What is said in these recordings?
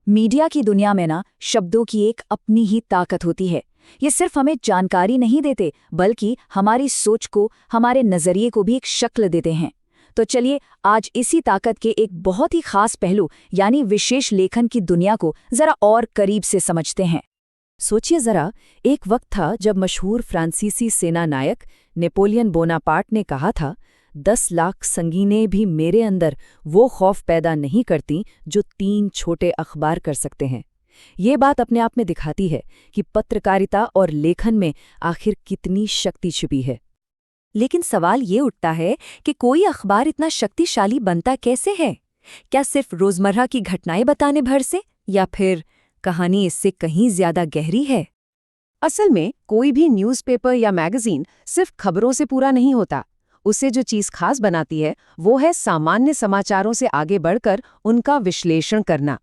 Media की दुनिया में ना शब्दों की एक अपनी ही ताकत होती है। ये सिर्फ हमें जानकारी नहीं देते बल्कि हमारी सोच को, हमारे नजरिए को भी एक शक्ल देते हैं। तो चलिए आज इसी ताकत के एक बहुत ही खास पहलू यानी विशेष लेखन की दुनिया को जरा और करीब से समझते हैं। सोचिए जरा, एक वक्त था जब मशहूर फ्रांसीसी सेना नायक नेपोलियन बोनापार्ट ने कहा था, 10 लाख संगीनें भी मेरे अंदर वो खौफ पैदा नहीं करती जो 3 छोटे अखबार कर सकते हैं। ये बात अपने आप में दिखाती है कि पत्रकारिता और लेखन में आखिर कितनी शक्ति छिपी है। लेकिन सवाल ये उठता है कि कोई अखबार इतना शक्तिशाली बनता कैसे है? क्या सिर्फ रोजमर्रा की घटनाएं बताने भर से, या फिर कहानी इससे कहीं ज्यादा गहरी है? असल में कोई भी न्यूज़पेपर या मैगजीन सिर्फ खबरों से पूरा नहीं होता। उसे जो चीज़ खास बनाती है वो है सामान्य समाचारों से आगे बढ़कर उनका विश्लेषण करना।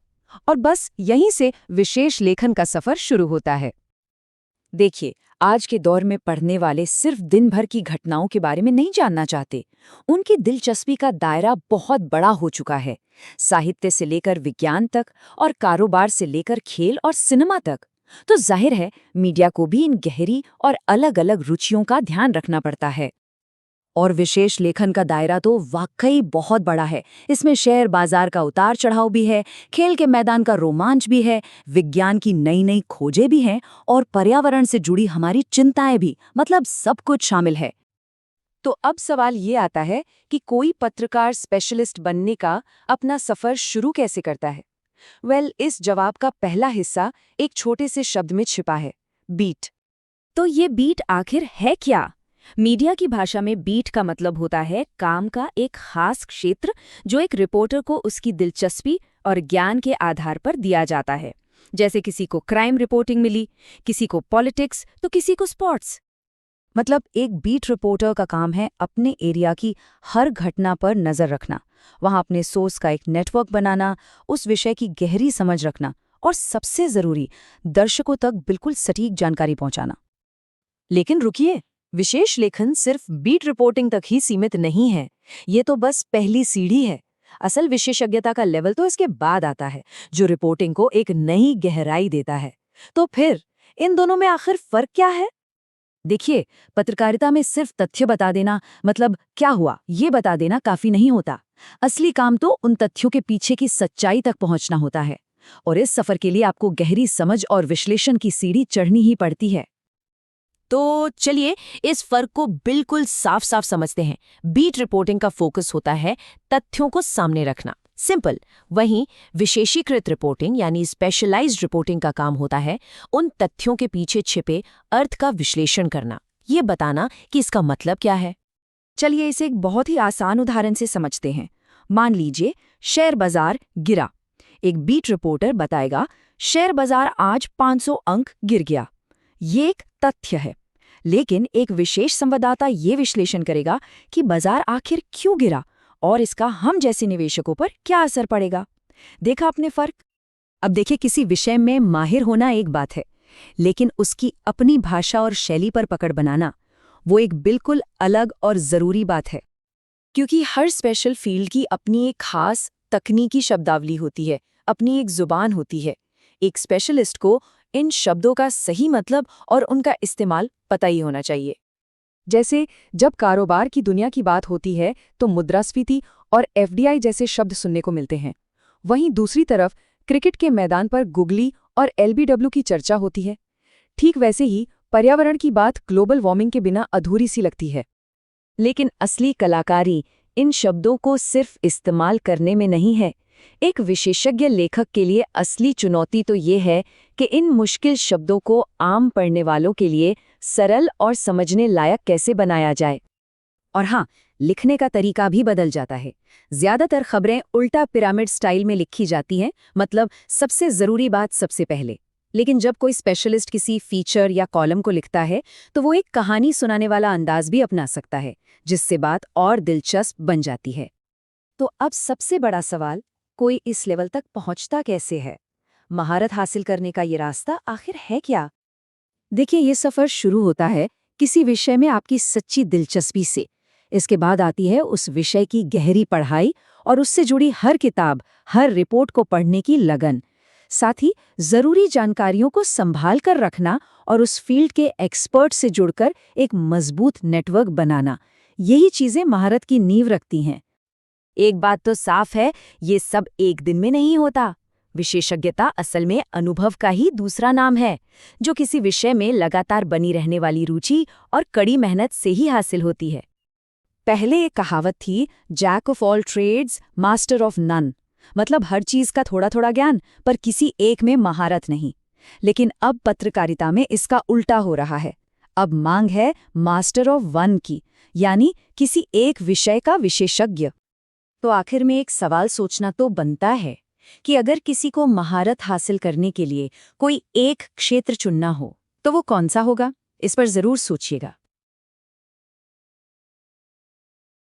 और बस यहीं से विशेष लेखन का सफर शुरू होता है। देखिए, आज के दौर में पढ़ने वाले सिर्फ दिन भर की घटनाओं के बारे में नहीं जानना चाहते। उनकी दिलचस्पी का दायरा बहुत बड़ा हो चुका है, साहित्य से लेकर विज्ञान तक और कारोबार से लेकर खेल और सिनेमा तक। तो जाहिर है मीडिया को भी इन गहरी और अलग-अलग रुचियों का ध्यान रखना पड़ता है। और विशेष लेखन का दायरा तो वाकई बहुत बड़ा है। इसमें शेयर बाजार का उतार चढ़ाव भी है, खेल के मैदान का रोमांच भी है, विज्ञान की नई नई खोजें भी हैं और पर्यावरण से जुड़ी हमारी चिंताएं भी, मतलब सब कुछ शामिल है। तो अब सवाल ये आता है कि कोई पत्रकार स्पेशलिस्ट बनने का अपना सफर शुरू कैसे करता है? इस जवाब का पहला हिस्सा एक छोटे से शब्द में छिपा है, बीट। तो ये बीट आखिर है क्या? मीडिया की भाषा में बीट का मतलब होता है काम का एक खास क्षेत्र जो एक रिपोर्टर को उसकी दिलचस्पी और ज्ञान के आधार पर दिया जाता है। जैसे किसी को क्राइम रिपोर्टिंग मिली, किसी को पॉलिटिक्स, तो किसी को स्पोर्ट्स। मतलब एक बीट रिपोर्टर का काम है अपने एरिया की हर घटना पर नजर रखना, वहां अपने सोर्स का एक नेटवर्क बनाना, उस विषय की गहरी समझ रखना और सबसे जरूरी, दर्शकों तक बिल्कुल सटीक जानकारी पहुंचाना। लेकिन रुकिए, विशेष लेखन सिर्फ बीट रिपोर्टिंग तक ही सीमित नहीं है। ये तो बस पहली सीढ़ी है। असल विशेषज्ञता का लेवल तो इसके बाद आता है, जो रिपोर्टिंग को एक नई गहराई देता है। तो फिर इन दोनों में आखिर फर्क क्या है? देखिए, पत्रकारिता में सिर्फ तथ्य बता देना, मतलब क्या हुआ ये बता देना काफी नहीं होता। असली काम तो उन तथ्यों के पीछे की सच्चाई तक पहुंचना होता है। और इस सफर के लिए आपको गहरी समझ और विश्लेषण की सीढ़ी चढ़नी ही पड़ती है। तो चलिए इस फर्क को बिल्कुल साफ साफ समझते हैं। बीट रिपोर्टिंग का फोकस होता है तथ्यों को सामने रखना, सिंपल। वहीं विशेषीकृत रिपोर्टिंग यानी स्पेशलाइज्ड रिपोर्टिंग का काम होता है उन तथ्यों के पीछे छिपे अर्थ का विश्लेषण करना, ये बताना कि इसका मतलब क्या है। चलिए इसे एक बहुत ही आसान उदाहरण से समझते हैं। मान लीजिए शेयर बाजार गिरा। एक बीट रिपोर्टर बताएगा शेयर बाजार आज 500 अंक गिर गया। ये एक तथ्य है। लेकिन एक विशेष संवाददाता ये विश्लेषण करेगा कि बाजार आखिर क्यों गिरा और इसका हम जैसे निवेशकों पर क्या असर पड़ेगा। देखा आपने फर्क? अब देखिए, किसी विषय में माहिर होना एक बात है, लेकिन उसकी अपनी भाषा और शैली पर पकड़ बनाना वो एक बिल्कुल अलग और जरूरी बात है। क्योंकि हर स्पेशल फील्ड की अपनी एक खास तकनीकी शब्दावली होती है, अपनी एक जुबान होती है। एक स्पेशलिस्ट को इन शब्दों का सही मतलब और उनका इस्तेमाल पता ही होना चाहिए। जैसे जब कारोबार की दुनिया की बात होती है तो मुद्रास्फीति और एफडीआई जैसे शब्द सुनने को मिलते हैं। वहीं दूसरी तरफ क्रिकेट के मैदान पर गुगली और एलबीडब्ल्यू की चर्चा होती है। ठीक वैसे ही पर्यावरण की बात ग्लोबल वार्मिंग के बिना अधूरी सी लगती है। लेकिन असली कलाकारी इन शब्दों को सिर्फ इस्तेमाल करने में नहीं है। एक विशेषज्ञ लेखक के लिए असली चुनौती तो ये है कि इन मुश्किल शब्दों को आम पढ़ने वालों के लिए सरल और समझने लायक कैसे बनाया जाए। और हाँ, लिखने का तरीका भी बदल जाता है। ज्यादातर खबरें उल्टा पिरामिड स्टाइल में लिखी जाती हैं, मतलब सबसे जरूरी बात सबसे पहले। लेकिन जब कोई स्पेशलिस्ट किसी फीचर या कॉलम को लिखता है तो वो एक कहानी सुनाने वाला अंदाज भी अपना सकता है, जिससे बात और दिलचस्प बन जाती है। तो अब सबसे बड़ा सवाल, कोई इस लेवल तक पहुंचता कैसे है? महारत हासिल करने का ये रास्ता आखिर है क्या? देखिए, ये सफर शुरू होता है किसी विषय में आपकी सच्ची दिलचस्पी से। इसके बाद आती है उस विषय की गहरी पढ़ाई और उससे जुड़ी हर किताब, हर रिपोर्ट को पढ़ने की लगन। साथ ही जरूरी जानकारियों को संभाल कर रखना और उस फील्ड के एक्सपर्ट से जुड़कर एक मजबूत नेटवर्क बनाना, यही चीजें महारत की नींव रखती हैं। एक बात तो साफ है, ये सब एक दिन में नहीं होता। विशेषज्ञता असल में अनुभव का ही दूसरा नाम है, जो किसी विषय में लगातार बनी रहने वाली रुचि और कड़ी मेहनत से ही हासिल होती है। पहले एक कहावत थी, jack of all trades master of none, मतलब हर चीज का थोड़ा थोड़ा ज्ञान पर किसी एक में महारत नहीं। लेकिन अब पत्रकारिता में इसका उल्टा हो रहा है। अब मांग है मास्टर ऑफ वन की, यानी किसी एक विषय का विशेषज्ञ। तो आखिर में एक सवाल सोचना तो बनता है कि अगर किसी को महारत हासिल करने के लिए कोई एक क्षेत्र चुनना हो तो वो कौन सा होगा? इस पर जरूर सोचिएगा।